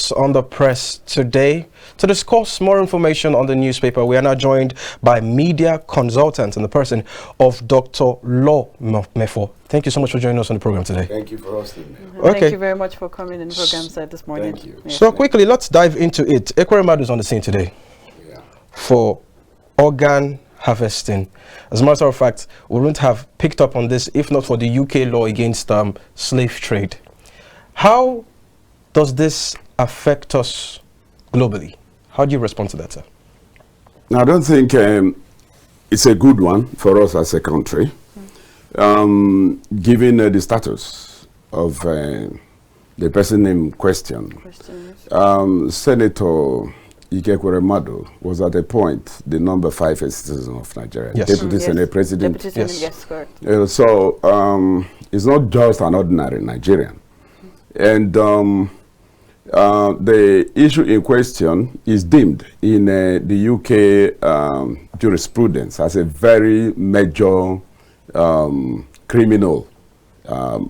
us on the press today. To discuss more information on the newspaper, we are now joined by media consultant in the person of Dr. Law Mefor. Thank you so much for joining us on the program today. Thank you for hosting me. Okay. Thank you very much for coming in the program this morning. Thank you. Yes. So quickly, let's dive into it. Amadi is on the scene today for organ harvesting. As a matter of fact, we wouldn't have picked up on this if not for the UK law against slave trade. How does this affect us globally? How do you respond to that, sir? I don't think it's a good one for us as a country, given the status of the person in question. Senator Amadi was at a point the number 5 citizen of Nigeria, yes. Deputy Senate President. Deputy Senate, yes, correct. So it's not just an ordinary Nigerian. And the issue in question is deemed in the UK jurisprudence as a very major criminal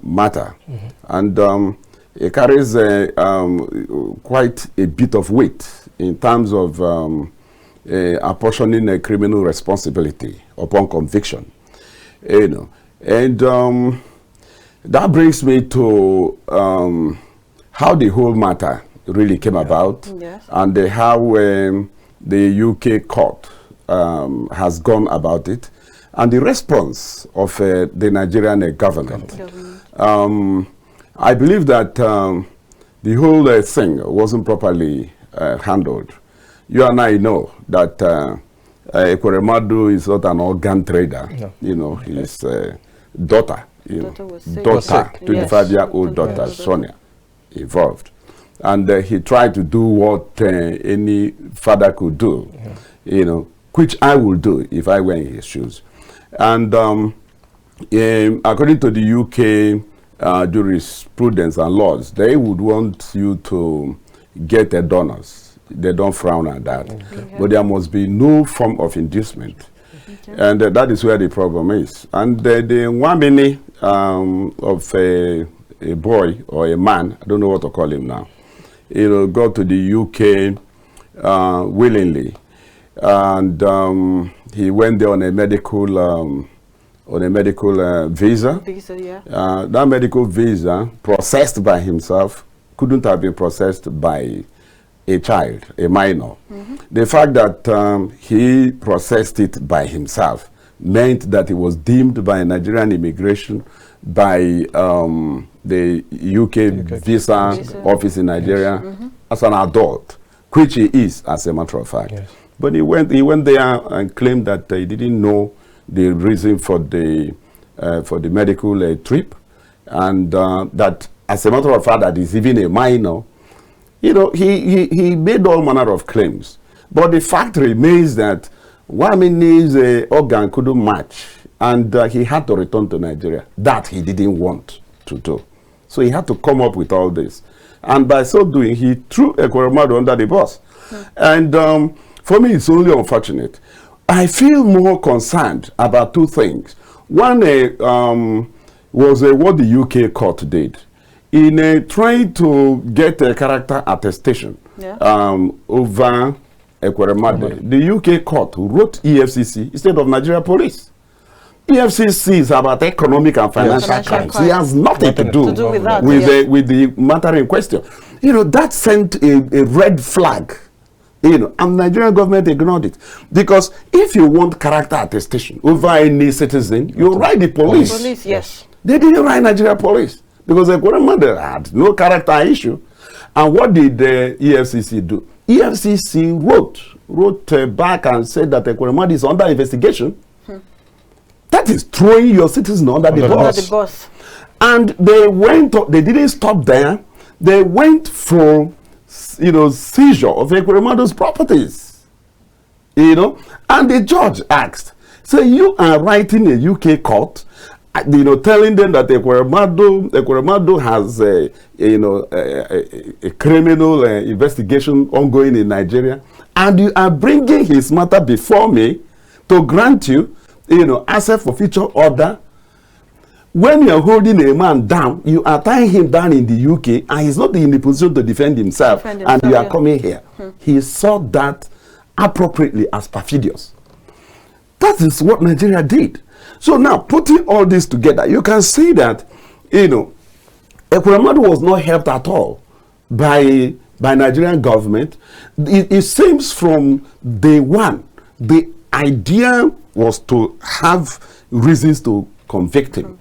matter. And it carries quite a bit of weight in terms of apportioning a criminal responsibility upon conviction. And that brings me to how the whole matter really came about, yes. and how the UK court has gone about it, and the response of the Nigerian government. I believe that the whole thing wasn't properly handled. You and I know that Amadi is not an organ trader. No. You know, his daughter, daughter, 25-year-old daughter, Sonia, involved. And he tried to do what any father could do, you know, which I would do if I were in his shoes. And according to the UK jurisprudence and laws, they would want you to get donors. They don't frown at that. But there must be no form of inducement. And that is where the problem is. And the one minute of a boy or a man, I don't know what to call him now, you know, go to the UK willingly. And he went there on a medical visa. That medical visa, processed by himself, couldn't have been processed by a child, a minor. The fact that he processed it by himself meant that it was deemed by Nigerian immigration, by the UK visa office in Nigeria, as an adult, which he is, as a matter of fact. Yes. But he went there and claimed that he didn't know the reason for the medical trip, and that, as a matter of fact, that is even a minor. You know, he made all manner of claims. But the fact remains that Wamini's organ couldn't match, and he had to return to Nigeria. That he didn't want to do. So he had to come up with all this. And by so doing, he threw Amadi under the bus. And for me, it's only unfortunate. I feel more concerned about two things. One was what the UK court did. In trying to get a character attestation over Amadi, the UK court wrote EFCC instead of Nigeria Police. EFCC is about economic and financial crimes. It has nothing to do with that, with the matter in question. You know, that sent a red flag. You know, and the Nigerian government ignored it. Because if you want character attestation over any citizen, you write the police. Police, yes. They didn't write Nigeria Police because the government had no character issue. And what did the EFCC do? EFCC wrote back and said that Amadi is under investigation. That is throwing your citizen under the bus. And they didn't stop there. They went for, you know, seizure of Amadi's properties. You know, and the judge asked, so you are writing a UK court, you know, telling them that Amadi has a criminal investigation ongoing in Nigeria, and you are bringing his matter before me to grant you, you know, access for future order. when you are holding a man down, you are tying him down in the UK, and he's not in the position to defend himself, and you are coming here. He saw that appropriately as perfidious. That is what Nigeria did. So now, putting all this together, you can see that, you know, Ekweremadu was not helped at all by Nigerian government. It seems from day one, the idea was to have reasons to convict him.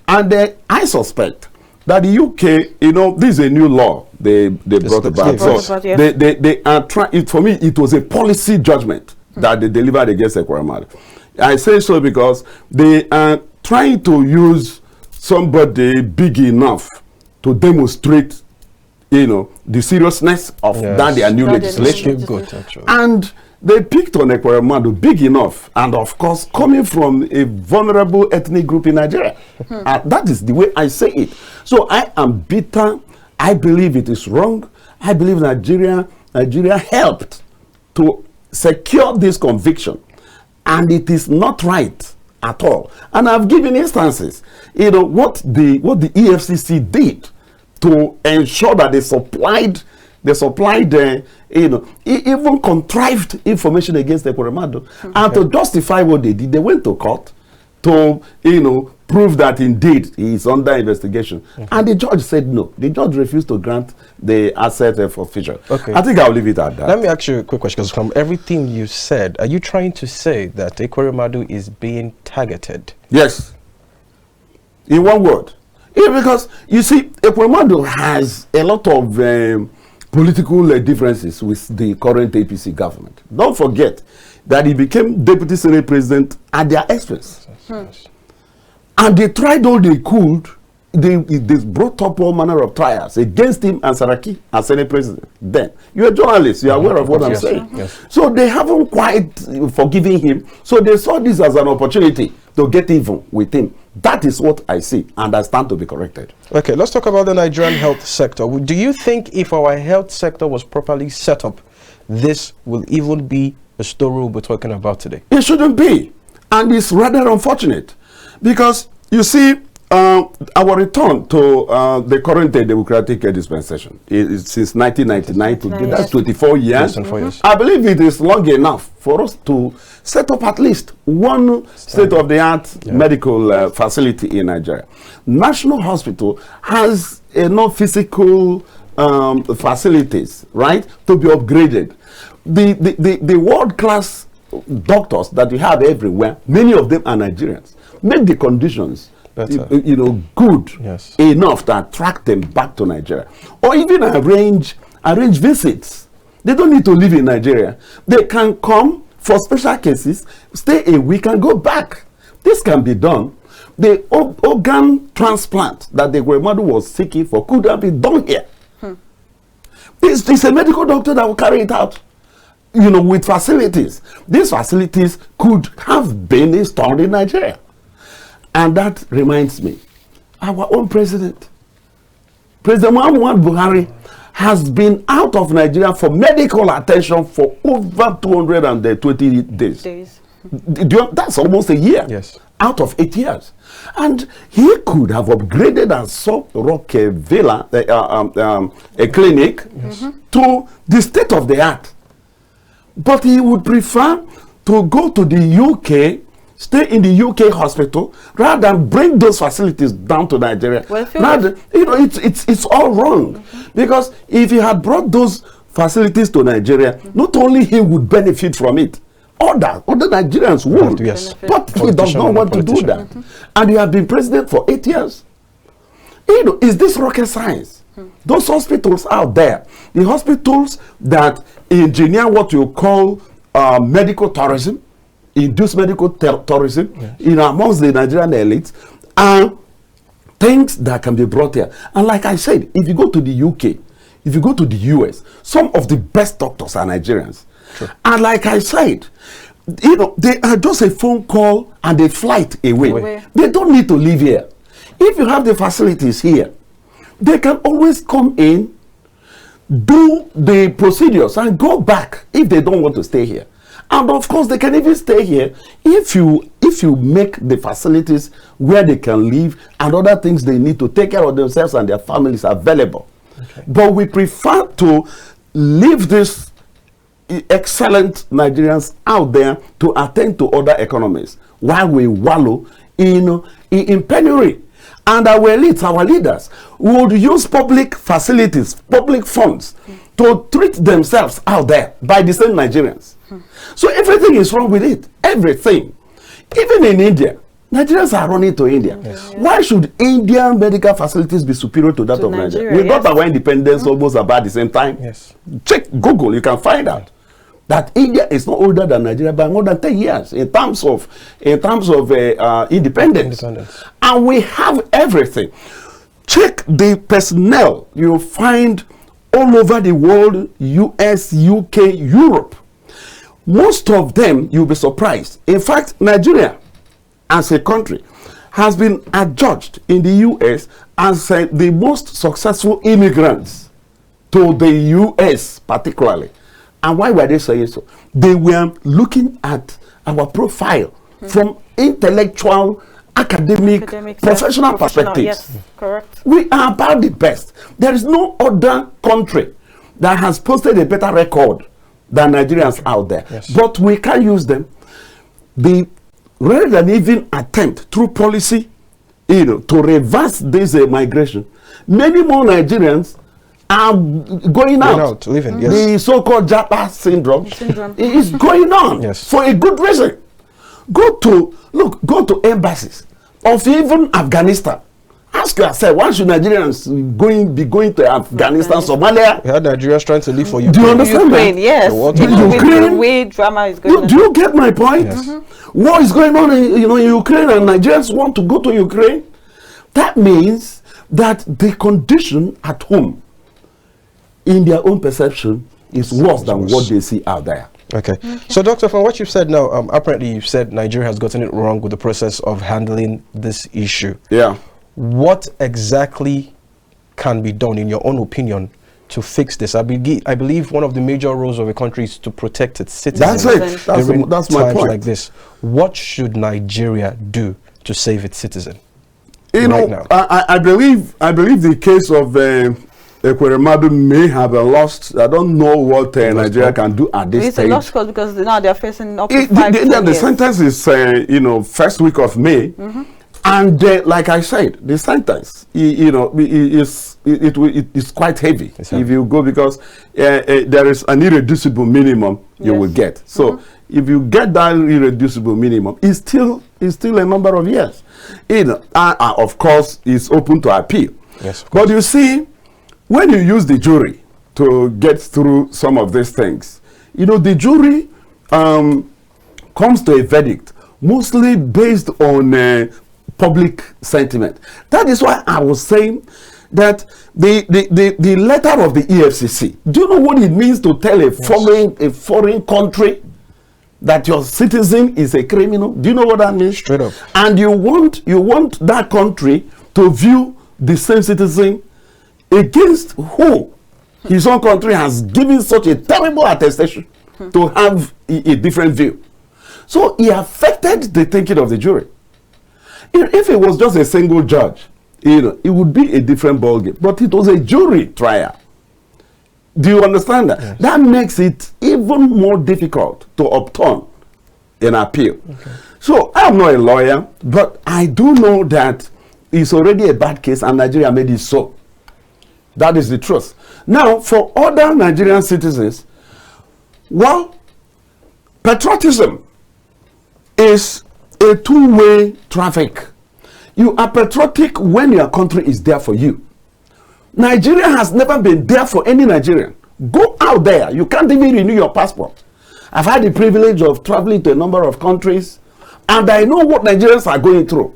And I suspect that the UK, you know, this is a new law they brought about. So they are trying. For me, it was a policy judgment that they delivered against Ekweremadu. I say so because they are trying to use somebody big enough to demonstrate, you know, the seriousness of that their new legislation. And they picked on Ekweremadu big enough, and of course, coming from a vulnerable ethnic group in Nigeria. That is the way I say it. So I am bitter. I believe it is wrong. I believe Nigeria helped to secure this conviction, and it is not right at all. And I've given instances, you know, what the EFCC did to ensure that they supplied you know, even contrived information against Ekweremadu, and to justify what they did, they went to court to, you know, prove that indeed he is under investigation. And the judge said no. The judge refused to grant the asset forfeiture. I think I'll leave it at that. Let me ask you a quick question, because from everything you said, are you trying to say that Ekweremadu is being targeted? Yes. In one word. Yeah, because you see, Ekweremadu has a lot of political differences with the current APC government. Don't forget that he became Deputy Senate President at their expense. And they tried all they could. They brought up all manner of trials against him and Saraki as Senate President. Then, you're a journalist, you're aware of what I'm saying. So they haven't quite forgiven him. So they saw this as an opportunity to get even with him. That is what I see, and I stand to be corrected. Okay, let's talk about the Nigerian health sector. Do you think if our health sector was properly set up, this will even be a story we'll be talking about today? It shouldn't be. And it's rather unfortunate. Because, you see, our return to the current democratic dispensation is since 1999 to that's 24 years. I believe it is long enough for us to set up at least one state-of-the-art medical facility in Nigeria. National Hospital has enough physical facilities, right, to be upgraded. The world-class doctors that we have everywhere, many of them are Nigerians, make the conditions you know, good enough to attract them back to Nigeria, or even arrange visits. They don't need to live in Nigeria. They can come for special cases, stay a week and go back. This can be done. The organ transplant that the Ekweremadu was seeking for could have been done here. It's a medical doctor that will carry it out, you know, with facilities. These facilities could have been installed in Nigeria. And that reminds me, our own president, President Muhammadu Buhari, has been out of Nigeria for medical attention for over 220 days. That's almost a year. Out of 8 years. And he could have upgraded and saw Rock Villa, a clinic, to the state of the art. But he would prefer to go to the UK, stay in the UK hospital, rather than bring those facilities down to Nigeria. Well, rather, you know, it's all wrong. Because if he had brought those facilities to Nigeria, not only he would benefit from it, other Nigerians would. But he does not want to do that. And he has been president for 8 years. You know, is this rocket science? Those hospitals out there, the hospitals that engineer what you call medical tourism, induce medical tourism in amongst the Nigerian elites, and things that can be brought here. And like I said, if you go to the UK, if you go to the US, some of the best doctors are Nigerians. And like I said, you know, they are just a phone call and a flight away. They don't need to live here. If you have the facilities here, they can always come in, do the procedures and go back if they don't want to stay here. And of course, they can even stay here if if you make the facilities where they can live and other things they need to take care of themselves and their families available. But we prefer to leave these excellent Nigerians out there to attend to other economies while we wallow in penury. And our elites, our leaders, would use public facilities, public funds to treat themselves out there by the same Nigerians. So everything is wrong with it. Everything. Even in India, Nigerians are running to India. Why should Indian medical facilities be superior to that of Nigeria? We got our independence almost about the same time. Check Google, you can find out that India is not older than Nigeria by more than 10 years in terms of independence. And we have everything. Check the personnel you find all over the world, US, UK, Europe. Most of them, you'll be surprised. In fact, Nigeria as a country has been adjudged in the US as the most successful immigrants to the US particularly. And why were they saying so? They were looking at our profile from intellectual, academic professional perspectives. Yes, correct. We are about the best. There is no other country that has posted a better record than Nigerians out there. But we can use them. Rather than even attempt through policy, to reverse this migration, many more Nigerians are going out. Living, The so-called Japa syndrome is going on for a good reason. Go to embassies of even Afghanistan. Ask yourself, why should Nigerians be going to Afghanistan, Somalia? We had Nigerians trying to leave for Ukraine. Do you understand Ukraine, that? yes. The way drama is going on. Do you get my point? War is going on in Ukraine, and Nigerians want to go to Ukraine. That means that the condition at home, in their own perception, is worse than what they see out there. Okay. So, Doctor, from what you've said now, apparently you've said Nigeria has gotten it wrong with the process of handling this issue. Yeah. What exactly can be done, in your own opinion, to fix this? I believe one of the major roles of a country is to protect its citizens. That's it. That's my point. Like this, what should Nigeria do to save its citizen? Now? I believe the case of Ekweremadu may have lost. I don't know what Nigeria can do at this stage. It's a lost cause because now they're facing up to 5 years. The sentence is first week of May. And like I said, the sentence, it's quite heavy if you go, because there is an irreducible minimum you will get. So if you get that irreducible minimum, it's still a number of years. Of course, it's open to appeal. But you see, when you use the jury to get through some of these things, the jury comes to a verdict mostly based on public sentiment. That is why I was saying that the letter of the EFCC, do you know what it means to tell a foreign country that your citizen is a criminal? Do you know what that means? Straight up. And you want that country to view the same citizen against who his own country has given such a terrible attestation to have a different view. So he affected the thinking of the jury. If it was just a single judge, it would be a different ballgame. But it was a jury trial. Do you understand that? Yes. That makes it even more difficult to obtain an appeal. So I'm not a lawyer, but I do know that it's already a bad case and Nigeria made it so. That is the truth. Now, for other Nigerian citizens, well, patriotism is a two-way traffic. You are patriotic when your country is there for you. Nigeria has never been there for any Nigerian. Go out there. You can't even renew your passport. I've had the privilege of traveling to a number of countries, and I know what Nigerians are going through.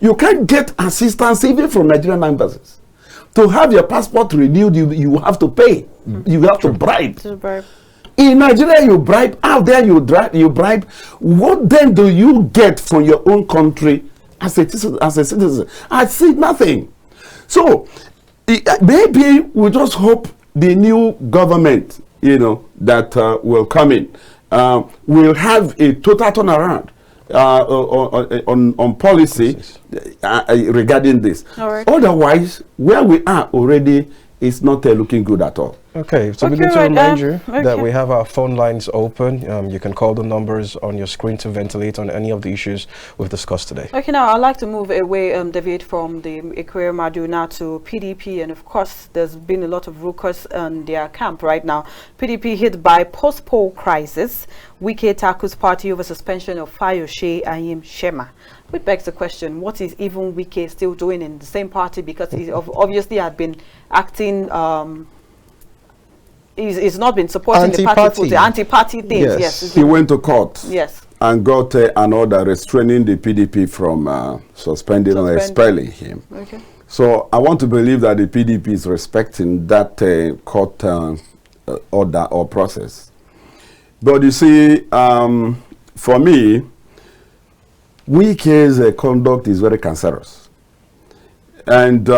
You can't get assistance even from Nigerian embassies. To have your passport renewed, you have to pay. You have to bribe. In Nigeria, you bribe. Out there, you bribe. What then do you get from your own country as a citizen? I see nothing. So maybe we just hope the new government, that will come in, will have a total turnaround on policy regarding this. All right. Otherwise, where we are already is not looking good at all. Okay, so we Okay, need to right, remind you that okay. we have our phone lines open. You can call the numbers on your screen to ventilate on any of the issues we've discussed today. Okay, now I'd like to move away, deviate from the Ekweremadu now to PDP, and of course, there's been a lot of ruckus in their camp right now. PDP hit by post-poll crisis. Wike tackles party over suspension of Fayose Ayim Shema. Which begs the question, what is even Wike still doing in the same party? Because he obviously had been acting, he's not been supporting the party for the anti-party things. Yes. He went to court. Yes. And got an order restraining the PDP from suspending or expelling him. Okay. So I want to believe that the PDP is respecting that court order or process. But you see, for me, Wike's conduct is very cancerous. And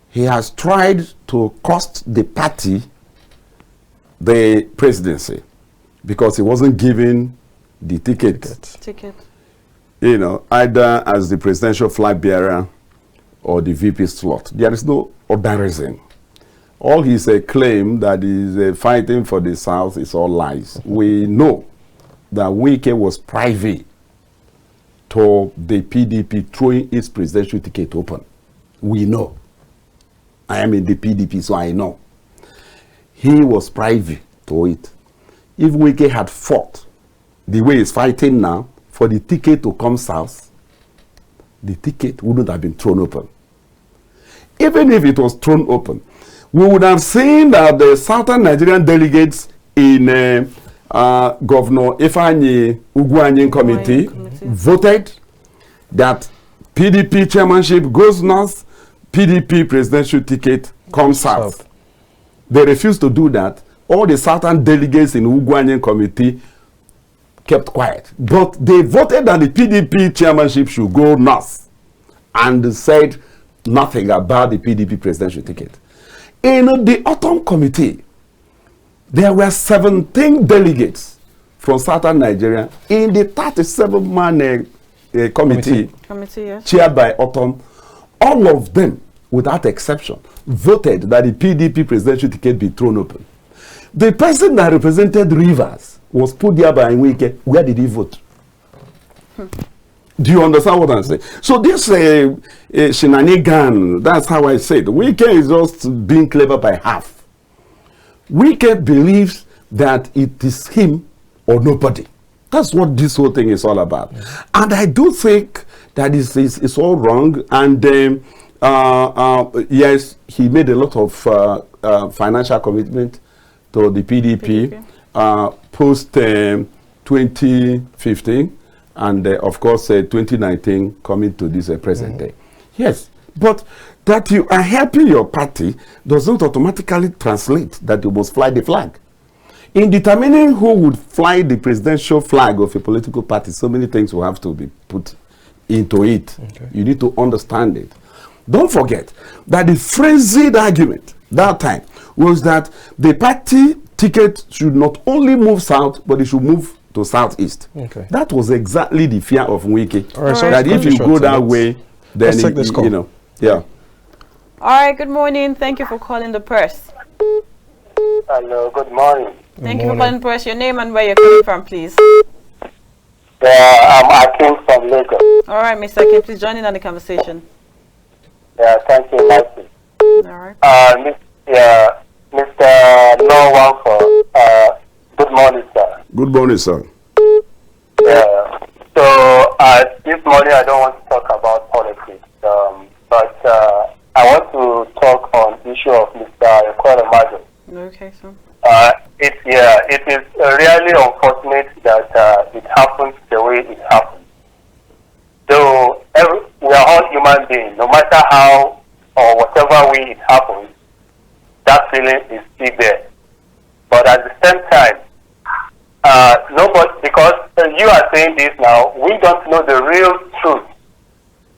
he has tried to cost the party the presidency because he wasn't given the ticket. You know, either as the presidential flag bearer or the VP slot. There is no other reason. All his claim that he's fighting for the South is all lies. We know that Wike was privy to the PDP throwing its presidential ticket open. We know. I am in the PDP, so I know. He was privy to it. If Wike had fought the way he's fighting now for the ticket to come south, the ticket wouldn't have been thrown open. Even if it was thrown open, we would have seen that the southern Nigerian delegates in Governor Ifeanyi Ugwuanyi committee voted that PDP chairmanship goes north, PDP presidential ticket comes south. They refused to do that. All the southern delegates in Ugwuanyi committee kept quiet. But they voted that the PDP chairmanship should go north and said nothing about the PDP presidential ticket. In the autumn committee, there were 17 delegates from southern Nigeria in the 37-man committee Yes. chaired by autumn. All of them, without exception, voted that the PDP presidential ticket be thrown open. The person that represented Rivers was put there by Wike. Where did he vote? Do you understand what I'm saying? So this shenanigan, that's how I say it. Wike is just being clever by half. Wike believes that it is him or nobody. That's what this whole thing is all about. And I do think that it's all wrong. And yes, he made a lot of financial commitment to the PDP. Post 2015 and of course 2019 coming to this present day. Yes, but that you are helping your party does not automatically translate that you must fly the flag. In determining who would fly the presidential flag of a political party, so many things will have to be put into it. Okay. You need to understand it. Don't forget that the frenzied argument that time was that the party ticket should not only move south, but it should move to southeast. Okay. That was exactly the fear of Wike. Right, so that if you go that way, then you know, yeah. All right. Good morning. Thank you for calling the press. Hello. Good morning. Thank you for calling the press. Your name and where you're coming from, please. Yeah, I'm Akin from Lagos. All right, Mr. Akin, please join in on the conversation. Yeah, thank you, Martin. All right. Mr. No One for good morning, sir. Good morning, sir. Yeah. So this morning I don't want to talk about politics, but I want to talk on the issue of Mr. Ekweremadu. Okay, sir. It is really unfortunate that it happens the way it happens. So we are all human beings. No matter how or whatever way it happens, that feeling is still there. But at the same time, nobody, because you are saying this now, we don't know the real truth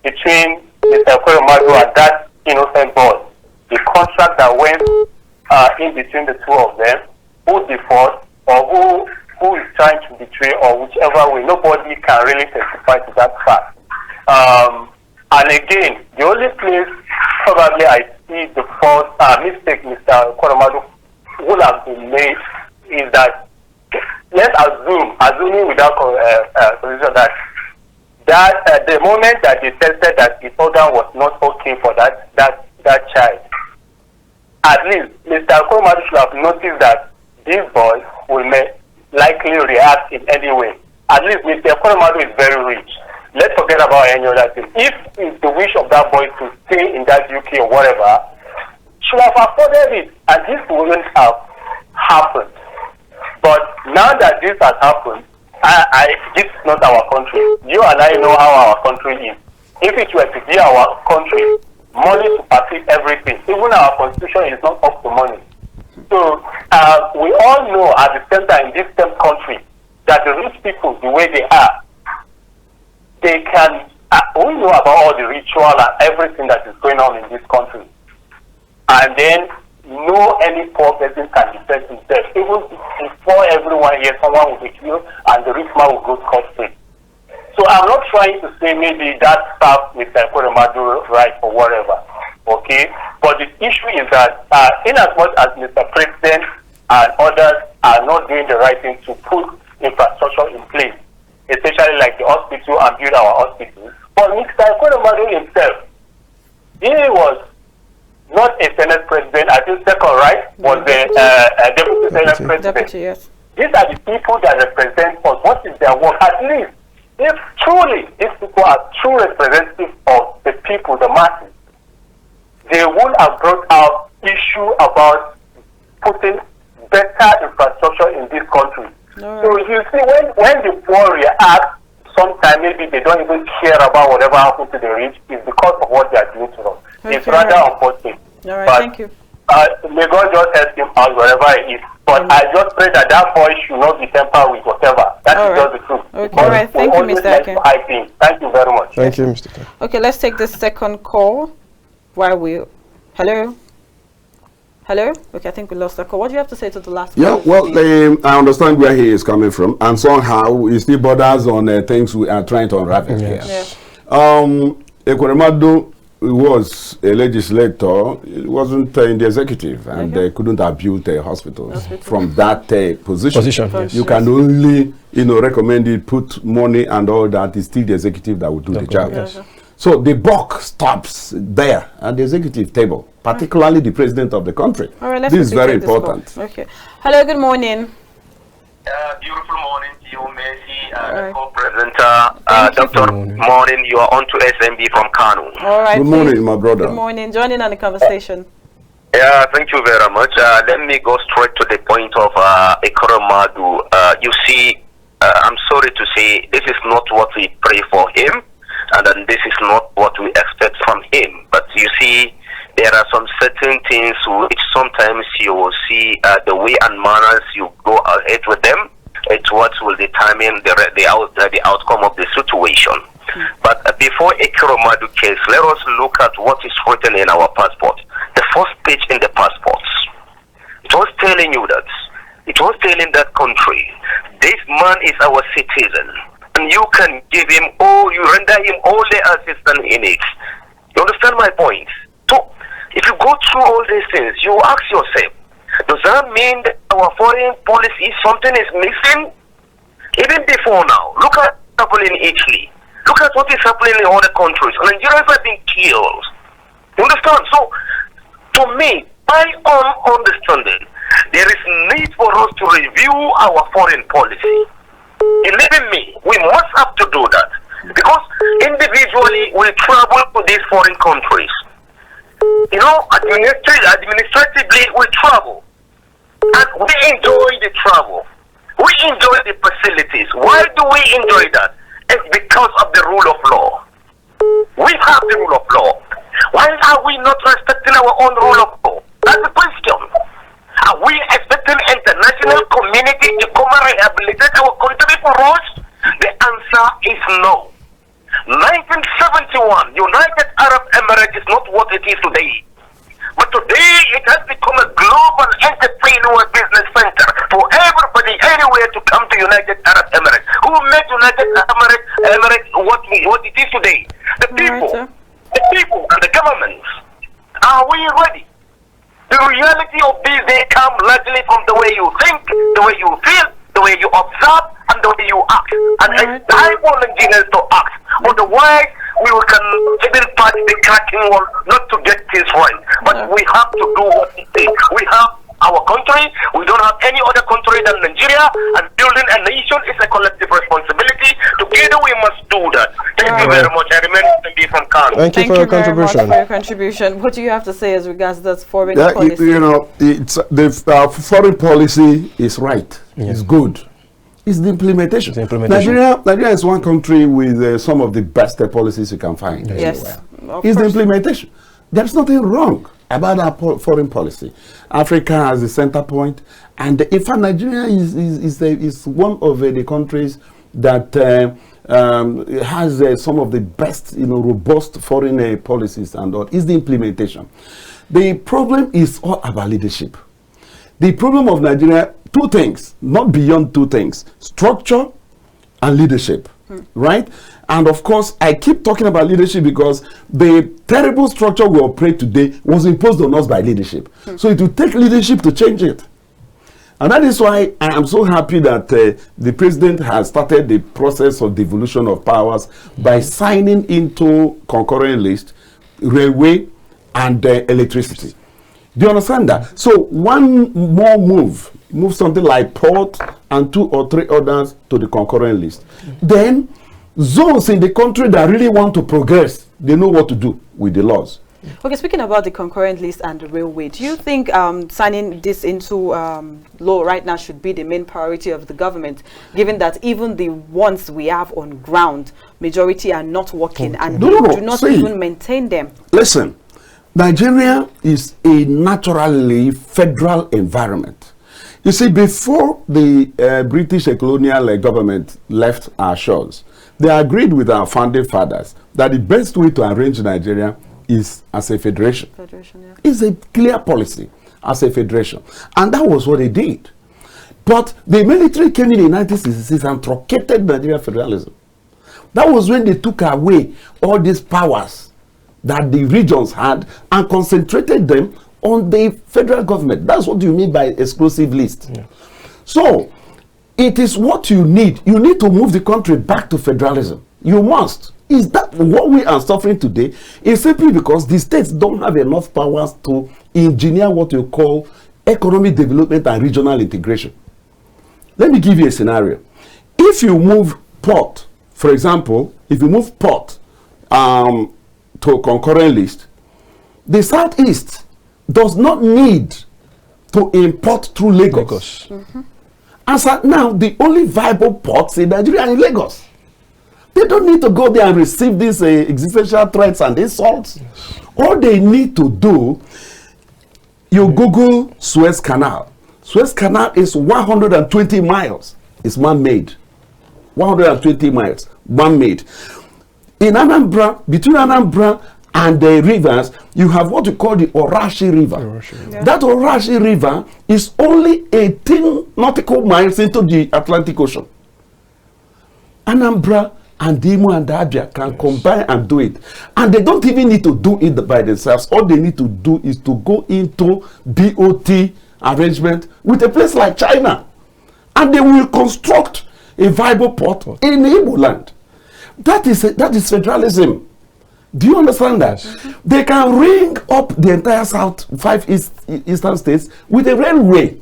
between Mr. Ekweremadu and that innocent boy. The contract that went in between the two of them, who default or who who is trying to betray or whichever way. Nobody can really testify to that fact. And again, the only place probably I see the false mistake Mr. Koromadu would have been made is that, let's assuming without position that the moment that they tested that the organ was not okay for that child, at least Mr. Koromadu should have noticed that this boy will likely react in any way. At least Mr. Koromadu is very rich. Let's forget about any other thing. If it's the wish of that boy to stay in that UK or whatever, should have afforded it, and this wouldn't have happened. But now that this has happened, this is not our country. You and I know how our country is. If it were to be our country, money to perceive everything, even our constitution is not up to money. So we all know at the same time in this same country that the rich people, the way they are, they can, we know about all the ritual and everything that is going on in this country. And then no any poor person can defend himself. Even before everyone here, someone will be killed and the rich man will go scot-free. So I'm not trying to say maybe that stuff with Koromadu right or whatever, okay? But the issue is that in as much as Mr. President and others are not doing the right thing to put infrastructure in place, especially like the hospital and build our hospitals, but Mr. Koromadu himself, he was not a Senate president, I think second, right? Was the deputy Senate president. Deputy, yes. These are the people that represent us. What is their work? At least, if truly these people are true representatives of the people, the masses, they would have brought out issue about putting better infrastructure in this country. Right. So you see, when the poor react, sometimes maybe they don't even care about whatever happens to the rich. It's because of what they are doing to us. Okay, it's rather unfortunate. All right, but, thank you. May God just help him out wherever it is. But I just pray that boy should not be tempered with whatever. That is just the truth. Okay, all right. Thank you, Mr. Ake. Thank you very much. Thank you, Mr. Ake. Okay, let's take the second call. Hello? Hello? Okay, I think we lost the call. What do you have to say to the last call? Yeah, well, I understand where he is coming from. And somehow he still borders on things we are trying to unravel here. Yes. Ekweremadu was a legislator. He wasn't in the executive, and they couldn't have built a hospital from that position. Yes. You can only, recommend it, put money and all that. It's still the executive that will do the job. Yes. So the buck stops there at the executive table, particularly the president of the country. All right, this is very important. Okay. Hello, good morning. Beautiful morning to you, Messi, co-presenter. Dr. Morning, you are on to SMB from Kano. All right. Good morning, my brother. Good morning. Join in on the conversation. Yeah, thank you very much. Let me go straight to the point of Koromadu. You see, I'm sorry to say, this is not what we pray for him, and then this is not what we expect from him. But you see, there are some certain things which sometimes you will see the way and manners you go ahead with them. It's what will determine the outcome of the situation. But before a Koromadu case, let us look at what is written in our passport. The first page in the passports. It was telling you that. It was telling that country, this man is our citizen. And you can give him you render him all the assistance in it. You understand my point? So, if you go through all these things, you ask yourself, does that mean that our foreign policy, something is missing? Even before now, look at what's happening in Italy. Look at what is happening in other countries. Nigerians have been killed. You understand? So, to me, my own understanding, there is need for us to review our foreign policy. Believe me, we must have to do that. Because individually, we travel to these foreign countries. Administratively, we travel. And we enjoy the travel. We enjoy the facilities. Why do we enjoy that? It's because of the rule of law. We have the rule of law. Why are we not respecting our own rule of law? That's the question. Are we expecting international community to come and rehabilitate our country for us? The answer is no. 1971, United Arab Emirates is not what it is today. But today, it has become a global entrepreneur business center for everybody, anywhere to come to United Arab Emirates. Who made United Arab Emirates what it is today? The people. The people and the governments. Are we ready? The reality of this, they come largely from the way you think, the way you feel, the way you observe, and the way you act. And it's time for Nigerians to act. Otherwise, we can even part the cracking wall not to get things right. But we have to do what it takes. We have our country. We don't have any other country than Nigeria. And building a nation is a collective responsibility. Together we must do that. Thank you very much. I remain to be from Kano. Thank you for your contribution. For your contribution. What do you have to say as regards that foreign policy? You know, it's the foreign policy is right. It's good. It's the implementation. Nigeria is one country with some of the best policies you can find. Yes. It's the implementation. There's nothing wrong about our foreign policy. Africa has the center point, and in fact, Nigeria is one of the countries that has some of the best, robust foreign policies, and all. Is the implementation. The problem is all about leadership. The problem of Nigeria, two things, not beyond two things: structure and leadership. Right? And of course, I keep talking about leadership because the terrible structure we operate today was imposed on us by leadership. So it will take leadership to change it. And that is why I am so happy that the president has started the process of devolution of powers by signing into concurrent list railway and electricity. Do you understand that? So one more move something like port and 2 or 3 others to the concurrent list. Then zones in the country that really want to progress, they know what to do with the laws. Okay, speaking about the concurrent list and the railway, do you think signing this into law right now should be the main priority of the government, given that even the ones we have on ground, majority are not working and do not even maintain them? Listen, Nigeria is a naturally federal environment. You see, before the British colonial government left our shores, they agreed with our founding fathers that the best way to arrange Nigeria is as a federation. It's a clear policy as a federation. And that was what they did. But the military came in the 1966 and truncated Nigerian federalism. That was when they took away all these powers that the regions had and concentrated them on the federal government. That's what you mean by exclusive list. Yeah. So it is what you need. You need to move the country back to federalism. You must. Is that what we are suffering today? Is simply because the states don't have enough powers to engineer what you call economic development and regional integration. Let me give you a scenario. If you move port, for example, if you move port to a concurrent list, the Southeast does not need to import through Lagos. As at now, the only viable ports in Nigeria are in Lagos. They don't need to go there and receive these existential threats and insults. All they need to do, you Google Suez Canal. Suez Canal is 120 miles. It's man-made. 120 miles, man-made. In Anambra, between Anambra and the rivers, you have what we call the Orashi River. Yeah. That Orashi River is only 18 nautical miles into the Atlantic Ocean. Anambra and Imo and Abia can combine and do it. And they don't even need to do it by themselves. All they need to do is to go into BOT arrangement with a place like China. And they will construct a viable port in Igbo land. That is federalism. Do you understand that? They can ring up the entire five eastern states with a railway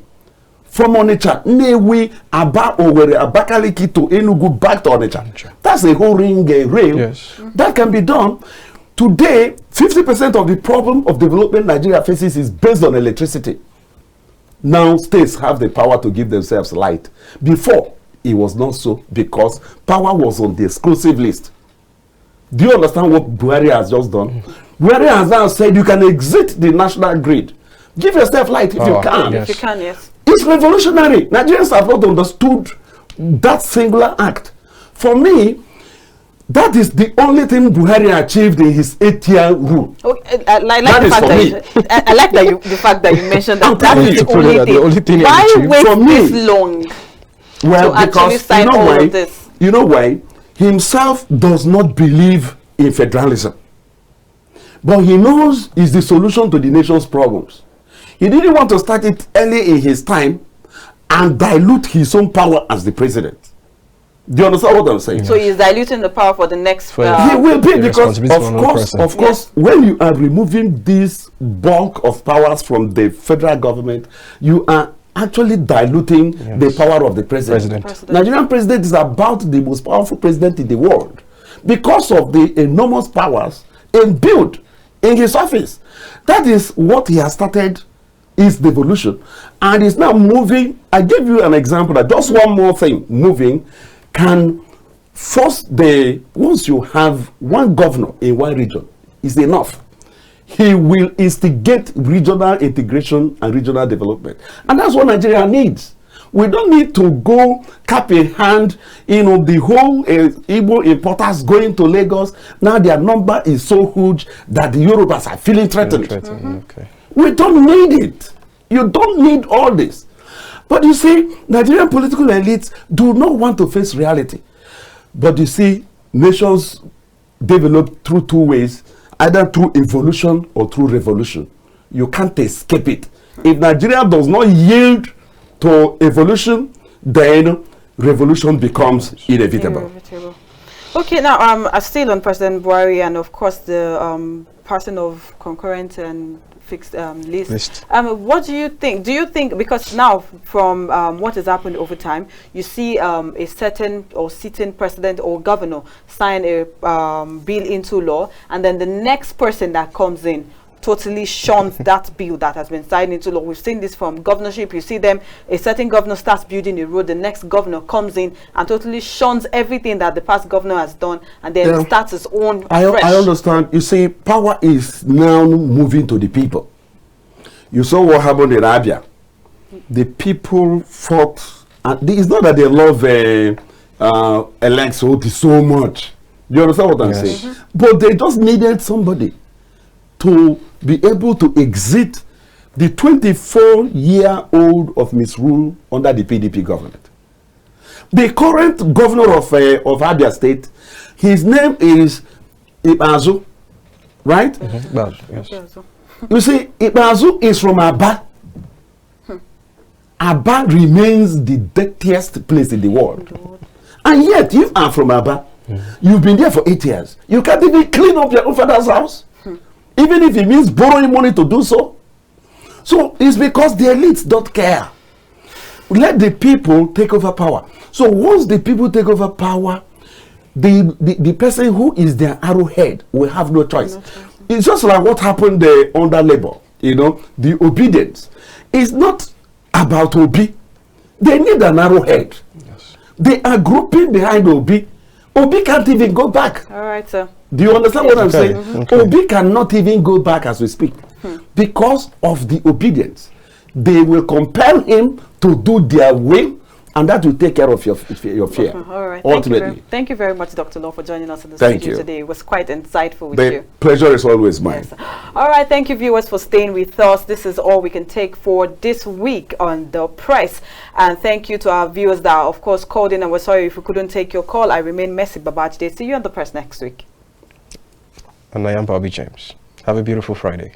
from Onitsha, Nnewi, Aba, Owerri, Abakaliki to Enugu back to Onitsha. That's a whole ring rail. Yes. That can be done. Today, 50% of the problem of development Nigeria faces is based on electricity. Now states have the power to give themselves light. Before, it was not so because power was on the exclusive list. Do you understand what Buhari has just done? Buhari has now said you can exit the national grid. Give yourself light if you can. Yes. If you can, yes. It's revolutionary. Nigerians have not understood that singular act. For me, that is the only thing Buhari achieved in his 8-year rule. Okay, I like the fact that you mentioned that. That is the only thing. Why wait this long? Well, to actually because sign all of this? You know why? Himself does not believe in federalism. But he knows it's the solution to the nation's problems. He didn't want to start it early in his time and dilute his own power as the president. Do you understand what I'm saying? So he's diluting the power for the next. He will be, because of course, when you are removing this bulk of powers from the federal government, you are actually diluting the power of the president. Nigerian president is about the most powerful president in the world because of the enormous powers imbued in his office. That is what he has started, is devolution, and is now moving. I give you an example that just one more thing moving can force once you have one governor in one region is enough. He will instigate regional integration and regional development, and that's what Nigeria needs. We don't need to go cap in hand, the whole Igbo importers going to Lagos. Now their number is so huge that the Yorubas are feeling threatened. Okay. We don't need it. You don't need all this. But you see, Nigerian political elites do not want to face reality. But you see, nations develop through two ways, either through evolution or through revolution. You can't escape it. If Nigeria does not yield to evolution, then revolution becomes inevitable. Okay, now still on President Buhari and of course the passing of concurrent and fixed list. What do you think? Do you think, because now from what has happened over time, you see a certain or sitting president or governor sign a bill into law, and then the next person that comes in totally shuns that bill that has been signed into law? We've seen this from governorship. You see them, a certain governor starts building a road, the next governor comes in and totally shuns everything that the past governor has done, and then starts his own fresh. I understand. You see, power is now moving to the people. You saw what happened in Abia. The people fought, and it's not that they love Alex Oti so much. Do you understand what I'm saying? But they just needed somebody to be able to exit the 24-year-old of misrule under the PDP government. The current governor of Abia State, his name is Ibazu, right? Yes. You see, Ibazu is from Aba. Aba remains the dirtiest place in the world. And yet, you are from Aba. You've been there for 8 years. You can't even clean up your own father's house. Even if it means borrowing money to do so. So it's because the elites don't care. Let the people take over power. So once the people take over power, the person who is their arrowhead will have no choice. It's just like what happened under Labour. The obedience. It's not about Obi. They need an arrowhead. They are grouping behind Obi. Obi can't even go back. All right, sir. Do you understand what I'm saying? Obi cannot even go back as we speak because of the obedience. They will compel him to do their will, and that will take care of your fear. All right. Ultimately. Thank you very much, Dr. Law, for joining us in the studio today. It was quite insightful with you. Pleasure is always mine. Yes. All right. Thank you, viewers, for staying with us. This is all we can take for this week on The Press. And thank you to our viewers that, of course, called in. And we're sorry if we couldn't take your call. I remain Messi Babajide. See you on The Press next week. And I am Bobby James. Have a beautiful Friday.